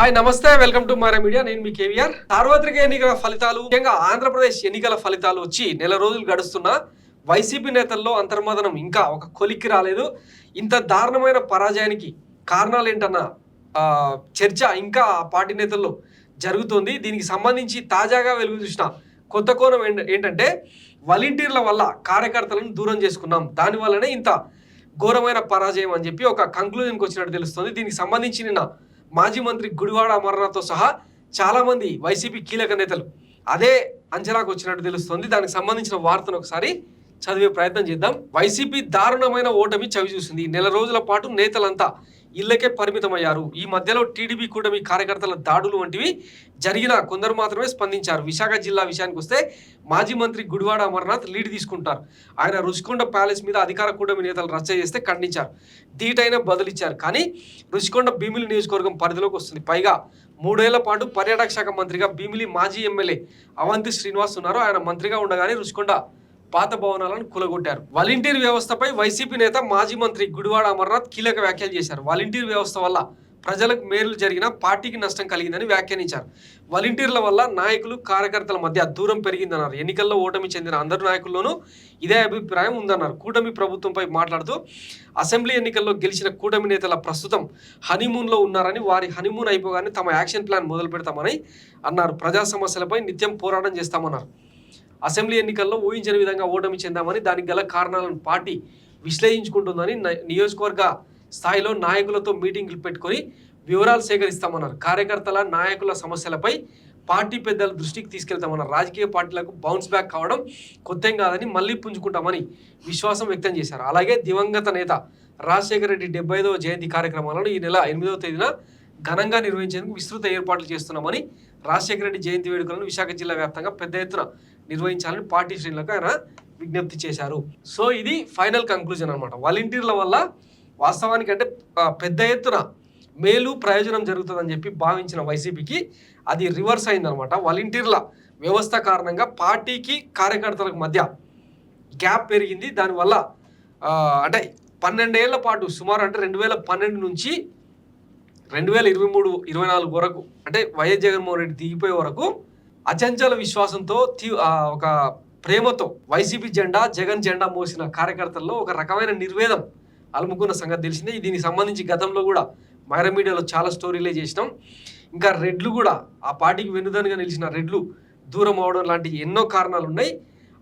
Hi నమస్తే, welcome to Mara media. నేను మీ కేవీఆర్. సార్వత్రిక ఎన్నికల ఫలితాలు, ముఖ్యంగా ఆంధ్రప్రదేశ్ ఎన్నికల ఫలితాలు వచ్చి నెల రోజులు గడుస్తున్నా వైసీపీ నేతల్లో అంతర్మదనం ఇంకా ఒక కొలిక్కి రాలేదు. ఇంత దారుణమైన పరాజయానికి కారణాలు ఏంటన్న చర్చ ఇంకా ఆ పార్టీ నేతల్లో జరుగుతోంది. దీనికి సంబంధించి తాజాగా వెలుగు చూసిన కొత్త కోణం ఏంటంటే వాలంటీర్ల వల్ల కార్యకర్తలను దూరం చేసుకున్నాం, దానివల్లనే ఇంత ఘోరమైన పరాజయం అని చెప్పి ఒక కంక్లూజన్కి వచ్చినట్టు తెలుస్తుంది. దీనికి సంబంధించి నిన్న మాజీ మంత్రి గుడివాడ అమర్నాథ్తో సహా చాలామంది వైసీపీ కీలక నేతలు అదే అంచనాకు వచ్చినట్టు తెలుస్తుంది. దానికి సంబంధించిన వార్తను ఒకసారి చదివే ప్రయత్నం చేద్దాం. వైసీపీ దారుణమైన ఓటమి చవి చూసింది. నెల రోజుల పాటు నేతలంతా ఇళ్లకే పరిమితమయ్యారు. ఈ మధ్యలో టీడీపీ కూటమి కార్యకర్తల దాడులు వంటివి జరిగిన కొందరు మాత్రమే స్పందించారు. విశాఖ జిల్లా విషయానికి వస్తే మాజీ మంత్రి గుడివాడ అమర్నాథ్ లీడ్ తీసుకుంటారు. ఆయన రుషికొండ ప్యాలెస్ మీద అధికార కూటమి నేతలు రచ్చ చేస్తే ఖండించారు, ధీటైన బదులిచ్చారు. కానీ రుషికొండ భీమిలి నియోజకవర్గం పరిధిలోకి వస్తుంది. పైగా 3 ఏళ్ల పాటు పర్యాటక శాఖ మంత్రిగా భీమిలి మాజీ ఎమ్మెల్యే అవంతి శ్రీనివాస్ ఉన్నారు. ఆయన మంత్రిగా ఉండగానే రుషికొండ పాత భవనాలను కూలగొట్టారు. వాలంటీర్ వ్యవస్థపై వైసీపీ నేత మాజీ మంత్రి గుడివాడ అమర్నాథ్ కీలక వ్యాఖ్యలు చేశారు. వాలంటీర్ వ్యవస్థ వల్ల ప్రజలకు మేలు జరిగిన పార్టీకి నష్టం కలిగిందని వ్యాఖ్యానించారు. వాలంటీర్ల వల్ల నాయకులు కార్యకర్తల మధ్య దూరం పెరిగిందన్నారు. ఎన్నికల్లో ఓటమి చెందిన అందరు నాయకుల్లోనూ ఇదే అభిప్రాయం ఉందన్నారు. కూటమి ప్రభుత్వంపై మాట్లాడుతూ అసెంబ్లీ ఎన్నికల్లో గెలిచిన కూటమి నేతల ప్రస్తుతం హనీమూన్లో ఉన్నారని, వారి హనీమూన్ అయిపోగానే తమ యాక్షన్ ప్లాన్ మొదలు పెడతామని అన్నారు. ప్రజా సమస్యలపై నిత్యం పోరాటం చేస్తామన్నారు. అసెంబ్లీ ఎన్నికల్లో ఊహించని విధంగా ఓటమి చెందామని, దానికి గల కారణాలను పార్టీ విశ్లేషించుకుంటుందని, నియోజకవర్గ స్థాయిలో నాయకులతో మీటింగ్లు పెట్టుకొని వివరాలు సేకరిస్తామన్నారు. కార్యకర్తల నాయకుల సమస్యలపై పార్టీ పెద్దల దృష్టికి తీసుకెళ్తామన్నారు. రాజకీయ పార్టీలకు బౌన్స్ బ్యాక్ కావడం కొత్తేం కాదని మళ్ళీ పుంజుకుంటామని విశ్వాసం వ్యక్తం చేశారు. అలాగే దివంగత నేత రాజశేఖర రెడ్డి 75వ జయంతి కార్యక్రమాలను ఈ నెల 8వ తేదీన ఘనంగా నిర్వహించేందుకు విస్తృత ఏర్పాట్లు చేస్తున్నామని, రాజశేఖర రెడ్డి జయంతి వేడుకలను విశాఖ జిల్లా వ్యాప్తంగా పెద్ద ఎత్తున నిర్వహించాలని పార్టీ శ్రేణులకు ఆయన విజ్ఞప్తి చేశారు. సో ఇది ఫైనల్ కంక్లూజన్ అనమాట. వాలంటీర్ల వల్ల వాస్తవానికి అంటే పెద్ద ఎత్తున మేలు ప్రయోజనం జరుగుతుందని చెప్పి భావించిన వైసీపీకి అది రివర్స్ అయిందనమాట. వాలంటీర్ల వ్యవస్థ కారణంగా పార్టీకి కార్యకర్తలకు మధ్య గ్యాప్ పెరిగింది. దానివల్ల అంటే 12 ఏళ్ల పాటు సుమారు అంటే 2012 నుంచి 2023-24 వరకు అంటే వైఎస్ జగన్మోహన్ రెడ్డి దిగిపోయే వరకు అచంచల విశ్వాసంతో ఒక ప్రేమతో వైసీపీ జెండా, జగన్ జెండా మోసిన కార్యకర్తల్లో ఒక రకమైన నిర్వేదం అలుముకున్న సంగతి తెలిసిందే. దీనికి సంబంధించి గతంలో కూడా మైరా మీడియాలో చాలా స్టోరీలే చేసినాం. ఇంకా రెడ్లు కూడా ఆ పార్టీకి వెన్నుదన్నుగా నిలిచిన రెడ్లు దూరం అవడం లాంటి ఎన్నో కారణాలు ఉన్నాయి.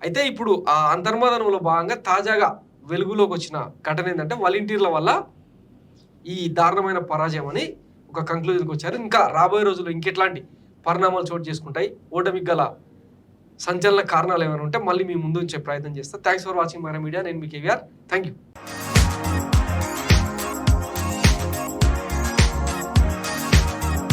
అయితే ఇప్పుడు ఆ అంతర్మదనంలో భాగంగా తాజాగా వెలుగులోకి వచ్చిన ఘటన ఏంటంటే వాలంటీర్ల వల్ల ఈ దారుణమైన పరాజయం అని ఒక కంక్లూజన్కి వచ్చారు. ఇంకా రాబోయే రోజుల్లో ఇంకెట్లాంటి పరిణామాలు చోటు చేసుకుంటాయి, ఓటమికి గల సంచలన కారణాలు ఏమైనా ఉంటే మళ్ళీ మీ ముందు ఉంచే ప్రయత్నం చేస్తా. Thanks for watching Myra Media. నేను మీ కేవీఆర్. Thank you.